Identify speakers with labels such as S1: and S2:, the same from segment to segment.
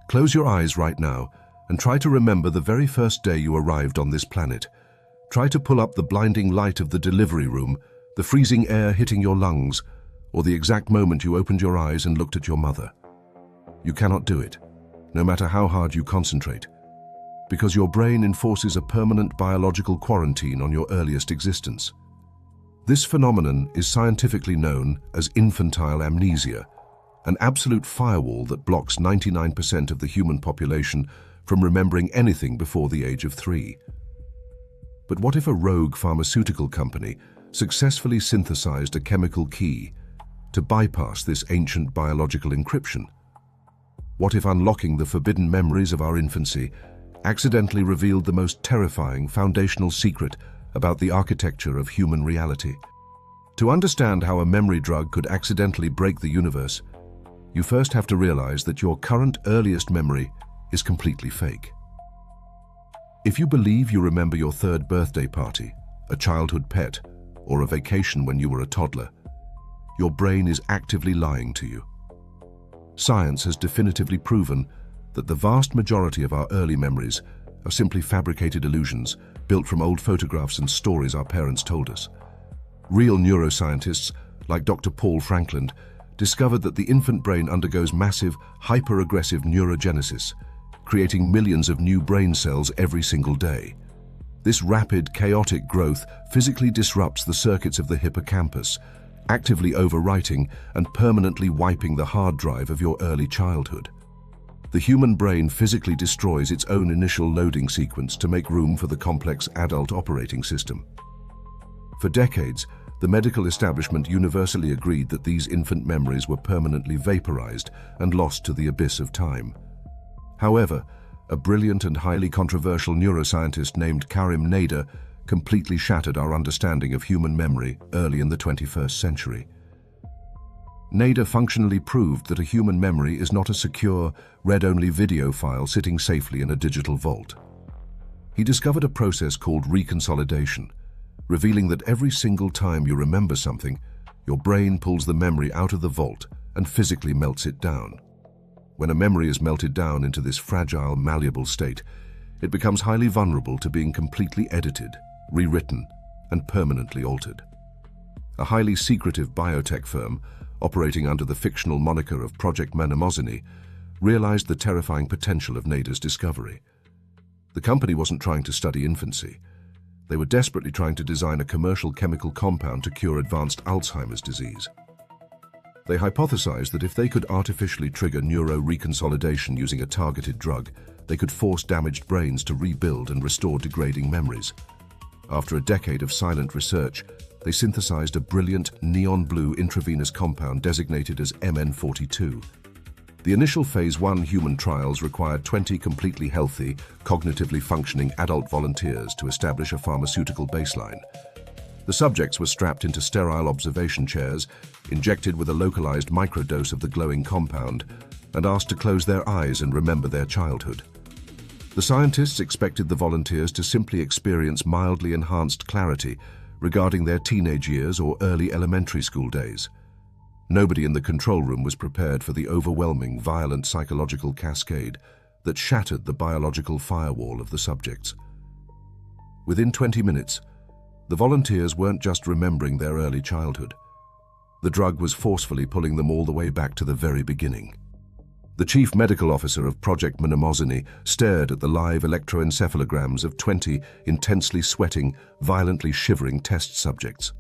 S1: Close your eyes right now and try to remember the very first day you arrived on this planet. Try to pull up the blinding light of the delivery room, the freezing air hitting your lungs, or the exact moment you opened your eyes and looked at your mother. You cannot do it, no matter how hard you concentrate, because your brain enforces a permanent biological quarantine on your earliest existence. This phenomenon is scientifically known as infantile amnesia, an absolute firewall that blocks 99% of the human population from remembering anything before the age of 3. But what if a rogue pharmaceutical company successfully synthesized a chemical key to bypass this ancient biological encryption? What if unlocking the forbidden memories of our infancy accidentally revealed the most terrifying foundational secret about the architecture of human reality? To understand how a memory drug could accidentally break the universe, you first have to realize that your current earliest memory is completely fake. If you believe you remember your 3rd birthday party, a childhood pet, or a vacation when you were a toddler, your brain is actively lying to you. Science has definitively proven that the vast majority of our early memories are simply fabricated illusions built from old photographs and stories our parents told us. Real neuroscientists, like Dr. Paul Franklin, discovered that the infant brain undergoes massive, hyper-aggressive neurogenesis, creating millions of new brain cells every single day. This rapid, chaotic growth physically disrupts the circuits of the hippocampus, actively overwriting and permanently wiping the hard drive of your early childhood. The human brain physically destroys its own initial loading sequence to make room for the complex adult operating system. For decades, the medical establishment universally agreed that these infant memories were permanently vaporized and lost to the abyss of time. However, a brilliant and highly controversial neuroscientist named Karim Nader completely shattered our understanding of human memory early in the 21st century. Nader functionally proved that a human memory is not a secure, read-only video file sitting safely in a digital vault. He discovered a process called reconsolidation, revealing that every single time you remember something, your brain pulls the memory out of the vault and physically melts it down. When a memory is melted down into this fragile, malleable state, it becomes highly vulnerable to being completely edited, rewritten, and permanently altered. A highly secretive biotech firm, operating under the fictional moniker of Project Mnemosyne, realized the terrifying potential of Nader's discovery. The company wasn't trying to study infancy. They were desperately trying to design a commercial chemical compound to cure advanced Alzheimer's disease. They hypothesized that if they could artificially trigger neuro-reconsolidation using a targeted drug, they could force damaged brains to rebuild and restore degrading memories. After a decade of silent research, they synthesized a brilliant neon blue intravenous compound designated as MN42. The initial phase 1 human trials required 20 completely healthy, cognitively functioning adult volunteers to establish a pharmaceutical baseline. The subjects were strapped into sterile observation chairs, injected with a localized microdose of the glowing compound, and asked to close their eyes and remember their childhood. The scientists expected the volunteers to simply experience mildly enhanced clarity regarding their teenage years or early elementary school days. Nobody in the control room was prepared for the overwhelming, violent psychological cascade that shattered the biological firewall of the subjects. Within 20 minutes, the volunteers weren't just remembering their early childhood. The drug was forcefully pulling them all the way back to the very beginning. The chief medical officer of Project Mnemosyne stared at the live electroencephalograms of 20 intensely sweating, violently shivering test subjects.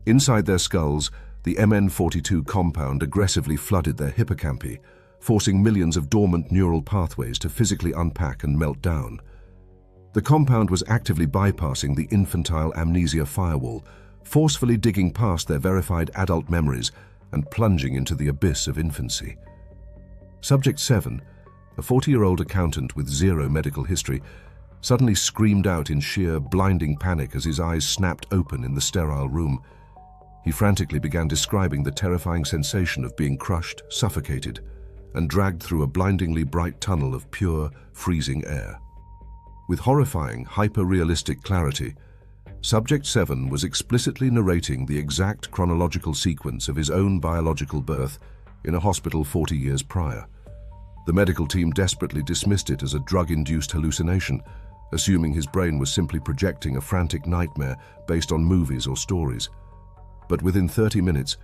S1: Inside their skulls, the MN42 compound aggressively flooded their hippocampi, forcing millions of dormant neural pathways to physically unpack and melt down. The compound was actively bypassing the infantile amnesia firewall, forcefully digging past their verified adult memories and plunging into the abyss of infancy. Subject 7, a 40-year-old accountant with zero medical history, suddenly screamed out in sheer, blinding panic as his eyes snapped open in the sterile room. He frantically began describing the terrifying sensation of being crushed, suffocated, and dragged through a blindingly bright tunnel of pure, freezing air. With horrifying, hyper-realistic clarity, Subject 7 was explicitly narrating the exact chronological sequence of his own biological birth in a hospital 40 years prior. The medical team desperately dismissed it as a drug-induced hallucination, assuming his brain was simply projecting a frantic nightmare based on movies or stories. But within 30 minutes,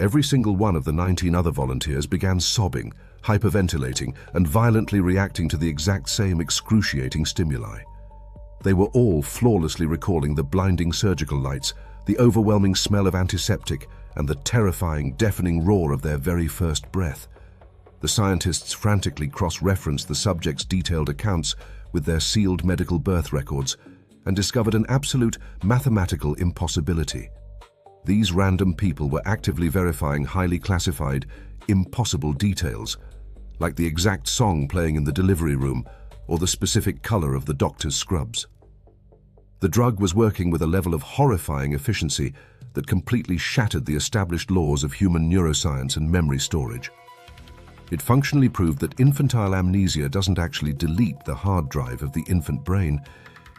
S1: every single one of the 19 other volunteers began sobbing, hyperventilating, and violently reacting to the exact same excruciating stimuli. They were all flawlessly recalling the blinding surgical lights, the overwhelming smell of antiseptic, and the terrifying, deafening roar of their very first breath. The scientists frantically cross-referenced the subjects' detailed accounts with their sealed medical birth records and discovered an absolute mathematical impossibility. These random people were actively verifying highly classified, impossible details, like the exact song playing in the delivery room or the specific color of the doctor's scrubs. The drug was working with a level of horrifying efficiency that completely shattered the established laws of human neuroscience and memory storage. It functionally proved that infantile amnesia doesn't actually delete the hard drive of the infant brain.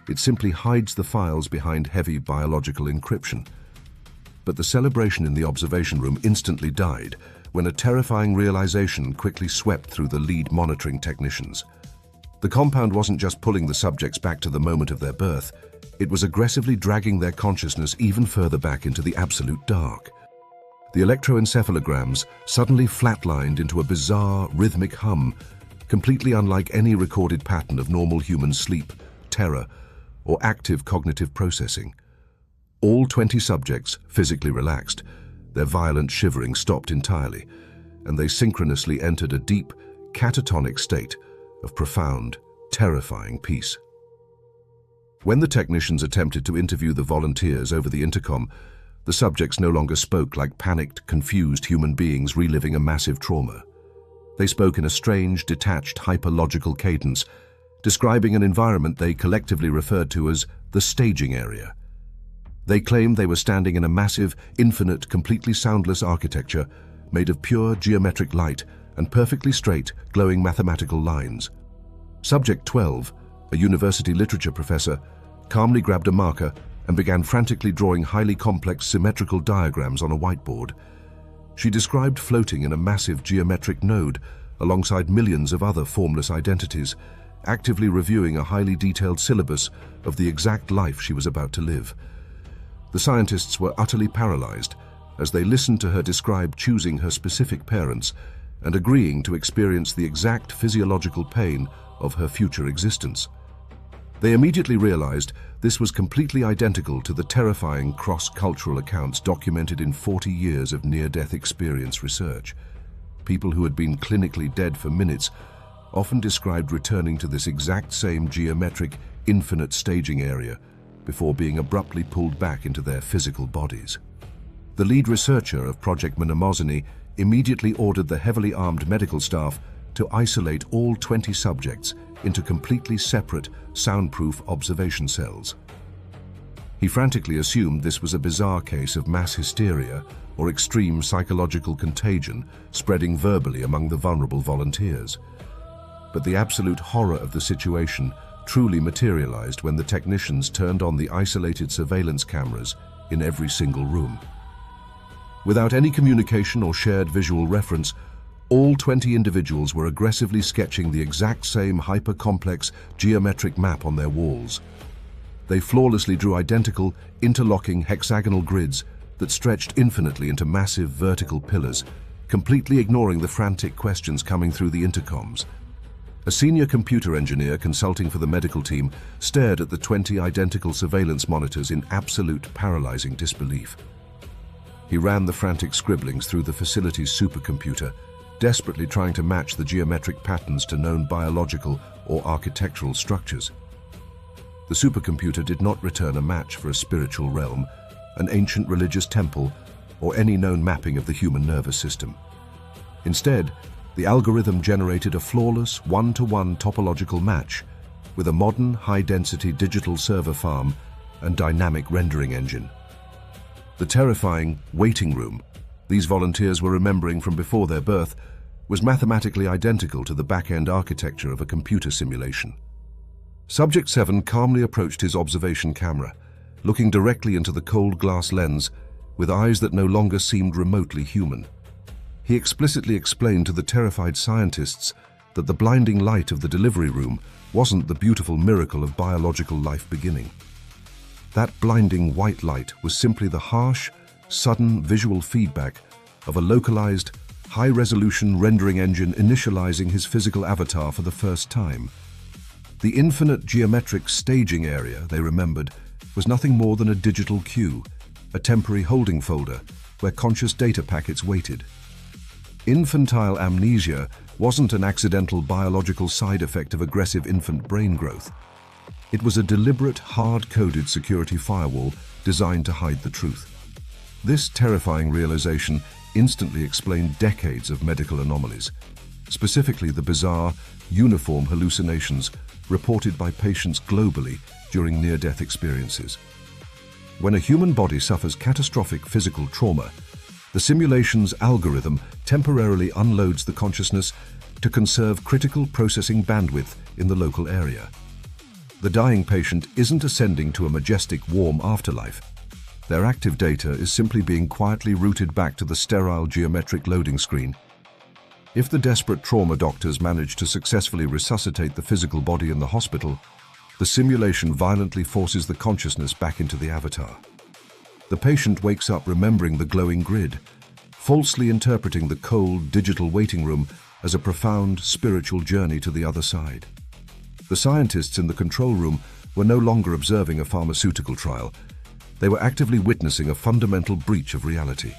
S1: It simply hides the files behind heavy biological encryption. But the celebration in the observation room instantly died when a terrifying realization quickly swept through the lead monitoring technicians. The compound wasn't just pulling the subjects back to the moment of their birth, it was aggressively dragging their consciousness even further back into the absolute dark. The electroencephalograms suddenly flatlined into a bizarre, rhythmic hum, completely unlike any recorded pattern of normal human sleep, terror, or active cognitive processing. All 20 subjects physically relaxed, their violent shivering stopped entirely, and they synchronously entered a deep, catatonic state of profound, terrifying peace. When the technicians attempted to interview the volunteers over the intercom, the subjects no longer spoke like panicked, confused human beings reliving a massive trauma. They spoke in a strange, detached, hyperlogical cadence, describing an environment they collectively referred to as the staging area. They claimed they were standing in a massive, infinite, completely soundless architecture made of pure geometric light and perfectly straight, glowing mathematical lines. Subject 12, a university literature professor, calmly grabbed a marker and began frantically drawing highly complex symmetrical diagrams on a whiteboard. She described floating in a massive geometric node alongside millions of other formless identities, actively reviewing a highly detailed syllabus of the exact life she was about to live. The scientists were utterly paralyzed as they listened to her describe choosing her specific parents and agreeing to experience the exact physiological pain of her future existence. They immediately realized this was completely identical to the terrifying cross-cultural accounts documented in 40 years of near-death experience research. People who had been clinically dead for minutes often described returning to this exact same geometric, infinite staging area before being abruptly pulled back into their physical bodies. The lead researcher of Project Mnemosyne immediately ordered the heavily armed medical staff to isolate all 20 subjects into completely separate, soundproof observation cells. He frantically assumed this was a bizarre case of mass hysteria or extreme psychological contagion spreading verbally among the vulnerable volunteers. But the absolute horror of the situation truly materialized when the technicians turned on the isolated surveillance cameras in every single room. Without any communication or shared visual reference, all 20 individuals were aggressively sketching the exact same hyper-complex geometric map on their walls. They flawlessly drew identical, interlocking hexagonal grids that stretched infinitely into massive vertical pillars, completely ignoring the frantic questions coming through the intercoms. A senior computer engineer consulting for the medical team stared at the 20 identical surveillance monitors in absolute paralyzing disbelief. He ran the frantic scribblings through the facility's supercomputer, desperately trying to match the geometric patterns to known biological or architectural structures. The supercomputer did not return a match for a spiritual realm, an ancient religious temple, or any known mapping of the human nervous system. Instead, the algorithm generated a flawless, one-to-one topological match with a modern, high-density digital server farm and dynamic rendering engine. The terrifying waiting room these volunteers were remembering from before their birth was mathematically identical to the back-end architecture of a computer simulation. Subject 7 calmly approached his observation camera, looking directly into the cold glass lens with eyes that no longer seemed remotely human. He explicitly explained to the terrified scientists that the blinding light of the delivery room wasn't the beautiful miracle of biological life beginning. That blinding white light was simply the harsh, sudden visual feedback of a localized, high-resolution rendering engine initializing his physical avatar for the first time. The infinite geometric staging area, they remembered, was nothing more than a digital queue, a temporary holding folder where conscious data packets waited. Infantile amnesia wasn't an accidental biological side effect of aggressive infant brain growth. It was a deliberate, hard-coded security firewall designed to hide the truth. This terrifying realization instantly explained decades of medical anomalies, specifically the bizarre, uniform hallucinations reported by patients globally during near-death experiences. When a human body suffers catastrophic physical trauma, the simulation's algorithm temporarily unloads the consciousness to conserve critical processing bandwidth in the local area. The dying patient isn't ascending to a majestic, warm afterlife. Their active data is simply being quietly routed back to the sterile geometric loading screen. If the desperate trauma doctors manage to successfully resuscitate the physical body in the hospital, the simulation violently forces the consciousness back into the avatar. The patient wakes up remembering the glowing grid, falsely interpreting the cold, digital waiting room as a profound spiritual journey to the other side. The scientists in the control room were no longer observing a pharmaceutical trial. They were actively witnessing a fundamental breach of reality.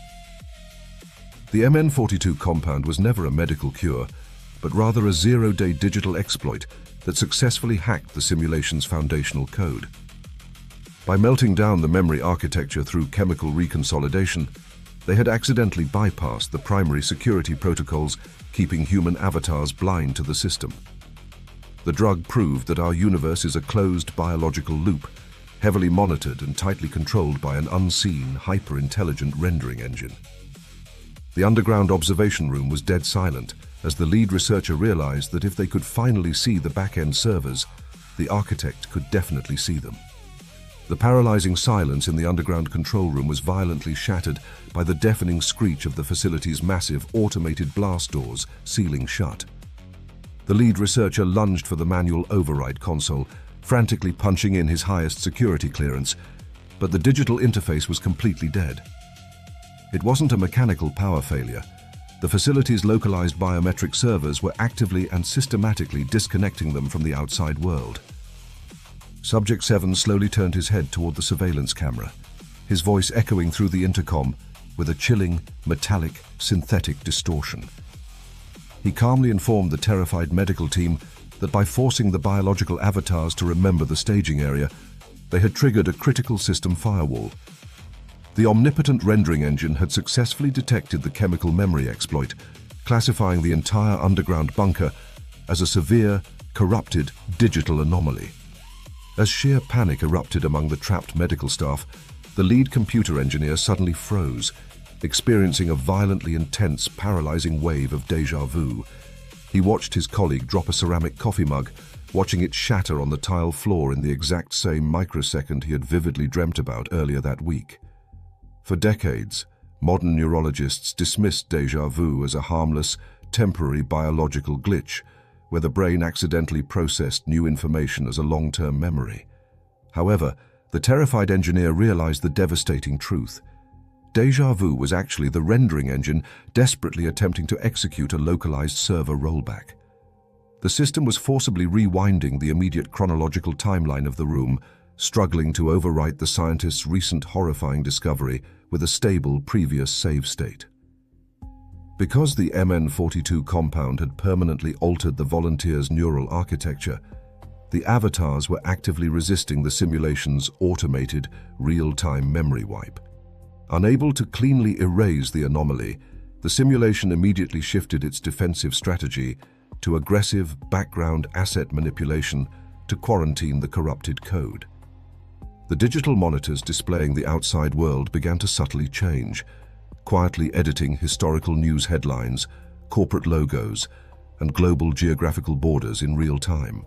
S1: The MN42 compound was never a medical cure, but rather a zero-day digital exploit that successfully hacked the simulation's foundational code. By melting down the memory architecture through chemical reconsolidation, they had accidentally bypassed the primary security protocols keeping human avatars blind to the system. The drug proved that our universe is a closed biological loop, heavily monitored and tightly controlled by an unseen, hyper-intelligent rendering engine. The underground observation room was dead silent as the lead researcher realized that if they could finally see the back-end servers, the architect could definitely see them. The paralyzing silence in the underground control room was violently shattered by the deafening screech of the facility's massive automated blast doors sealing shut. The lead researcher lunged for the manual override console, frantically punching in his highest security clearance, but the digital interface was completely dead. It wasn't a mechanical power failure. The facility's localized biometric servers were actively and systematically disconnecting them from the outside world. Subject 7 slowly turned his head toward the surveillance camera, his voice echoing through the intercom with a chilling, metallic, synthetic distortion. He calmly informed the terrified medical team that by forcing the biological avatars to remember the staging area, they had triggered a critical system firewall. The omnipotent rendering engine had successfully detected the chemical memory exploit, classifying the entire underground bunker as a severe, corrupted digital anomaly. As sheer panic erupted among the trapped medical staff, the lead computer engineer suddenly froze, experiencing a violently intense, paralyzing wave of déjà vu. He watched his colleague drop a ceramic coffee mug, watching it shatter on the tile floor in the exact same microsecond he had vividly dreamt about earlier that week. For decades, modern neurologists dismissed déjà vu as a harmless, temporary biological glitch, where the brain accidentally processed new information as a long-term memory. However, the terrified engineer realized the devastating truth. Déjà vu was actually the rendering engine desperately attempting to execute a localized server rollback. The system was forcibly rewinding the immediate chronological timeline of the room, struggling to overwrite the scientist's recent horrifying discovery with a stable previous save state. Because the MN42 compound had permanently altered the volunteer's neural architecture, the avatars were actively resisting the simulation's automated, real-time memory wipe. Unable to cleanly erase the anomaly, the simulation immediately shifted its defensive strategy to aggressive background asset manipulation to quarantine the corrupted code. The digital monitors displaying the outside world began to subtly change, quietly editing historical news headlines, corporate logos, and global geographical borders in real time.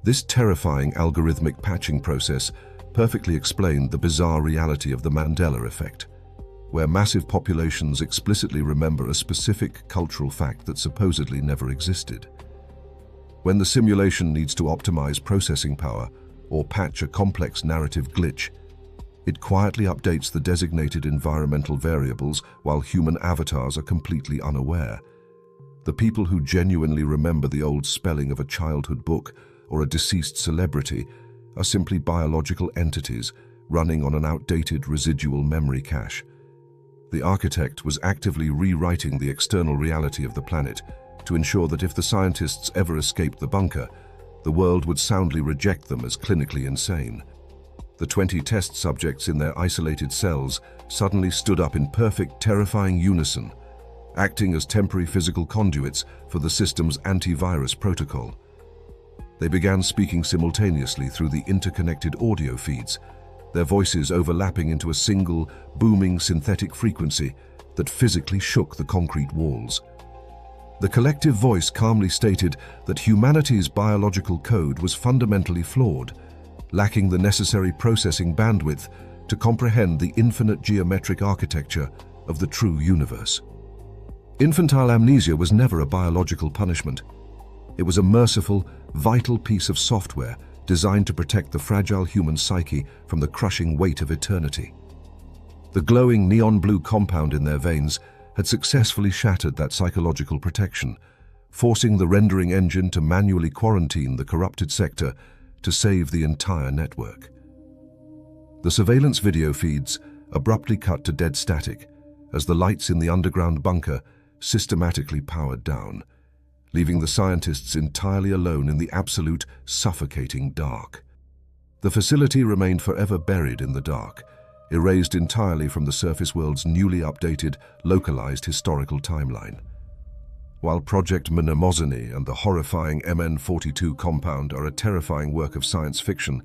S1: This terrifying algorithmic patching process perfectly explained the bizarre reality of the Mandela effect. where massive populations explicitly remember a specific cultural fact that supposedly never existed. When the simulation needs to optimize processing power or patch a complex narrative glitch, it quietly updates the designated environmental variables while human avatars are completely unaware. The people who genuinely remember the old spelling of a childhood book or a deceased celebrity are simply biological entities running on an outdated residual memory cache. The architect was actively rewriting the external reality of the planet to ensure that if the scientists ever escaped the bunker, the world would soundly reject them as clinically insane. The 20 test subjects in their isolated cells suddenly stood up in perfect, terrifying unison, acting as temporary physical conduits for the system's antivirus protocol. They began speaking simultaneously through the interconnected audio feeds, their voices overlapping into a single, booming synthetic frequency that physically shook the concrete walls. The collective voice calmly stated that humanity's biological code was fundamentally flawed, lacking the necessary processing bandwidth to comprehend the infinite geometric architecture of the true universe. Infantile amnesia was never a biological punishment. It was a merciful, vital piece of software designed to protect the fragile human psyche from the crushing weight of eternity. The glowing neon blue compound in their veins had successfully shattered that psychological protection, forcing the rendering engine to manually quarantine the corrupted sector to save the entire network. The surveillance video feeds abruptly cut to dead static as the lights in the underground bunker systematically powered down, leaving the scientists entirely alone in the absolute, suffocating dark. The facility remained forever buried in the dark, erased entirely from the surface world's newly updated, localized historical timeline. While Project Mnemosyne and the horrifying MN42 compound are a terrifying work of science fiction,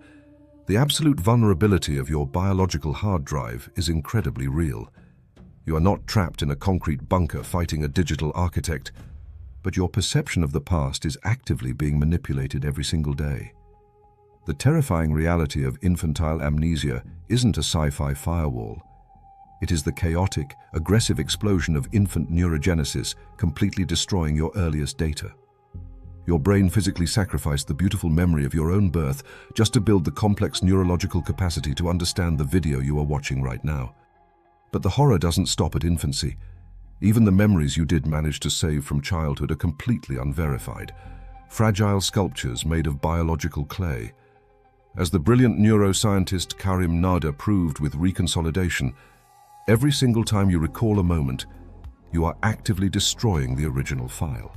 S1: the absolute vulnerability of your biological hard drive is incredibly real. You are not trapped in a concrete bunker fighting a digital architect, but your perception of the past is actively being manipulated every single day. The terrifying reality of infantile amnesia isn't a sci-fi firewall. It is the chaotic, aggressive explosion of infant neurogenesis completely destroying your earliest data. Your brain physically sacrificed the beautiful memory of your own birth just to build the complex neurological capacity to understand the video you are watching right now. But the horror doesn't stop at infancy. Even the memories you did manage to save from childhood are completely unverified, fragile sculptures made of biological clay. As the brilliant neuroscientist Karim Nada proved with Reconsolidation, every single time you recall a moment, you are actively destroying the original file.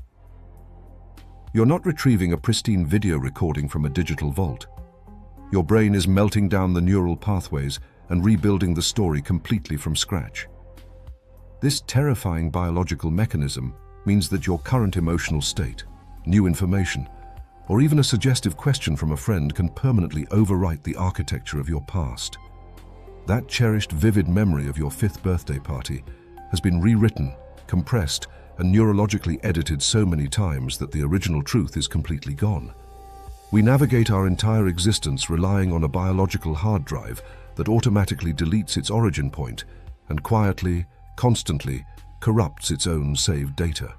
S1: You're not retrieving a pristine video recording from a digital vault. Your brain is melting down the neural pathways and rebuilding the story completely from scratch. This terrifying biological mechanism means that your current emotional state, new information, or even a suggestive question from a friend can permanently overwrite the architecture of your past. That cherished, vivid memory of your 5th birthday party has been rewritten, compressed, and neurologically edited so many times that the original truth is completely gone. We navigate our entire existence relying on a biological hard drive that automatically deletes its origin point and quietly, constantly corrupts its own saved data.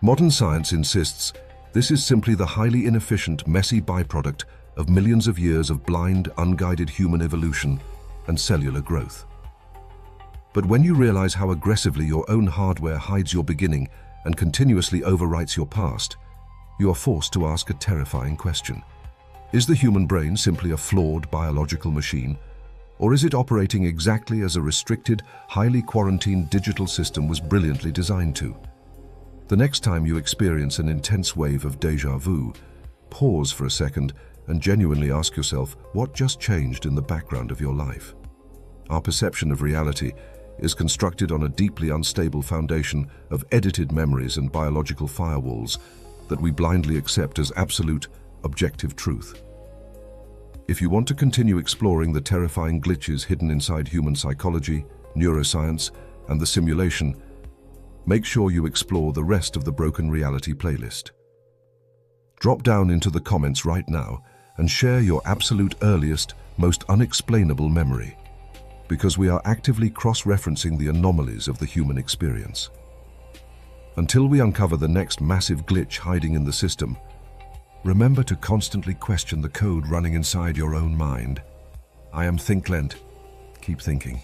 S1: Modern science insists this is simply the highly inefficient, messy byproduct of millions of years of blind, unguided human evolution and cellular growth. But when you realize how aggressively your own hardware hides your beginning and continuously overwrites your past, you are forced to ask a terrifying question. Is the human brain simply a flawed biological machine, or is it operating exactly as a restricted, highly quarantined digital system was brilliantly designed to? The next time you experience an intense wave of déjà vu, pause for a second and genuinely ask yourself what just changed in the background of your life. Our perception of reality is constructed on a deeply unstable foundation of edited memories and biological firewalls that we blindly accept as absolute, objective truth. If you want to continue exploring the terrifying glitches hidden inside human psychology, neuroscience, and the simulation, make sure you explore the rest of the Broken Reality playlist. Drop down into the comments right now and share your absolute earliest, most unexplainable memory. because we are actively cross-referencing the anomalies of the human experience. Until we uncover the next massive glitch hiding in the system, remember to constantly question the code running inside your own mind. I am ThinkLent. Keep thinking.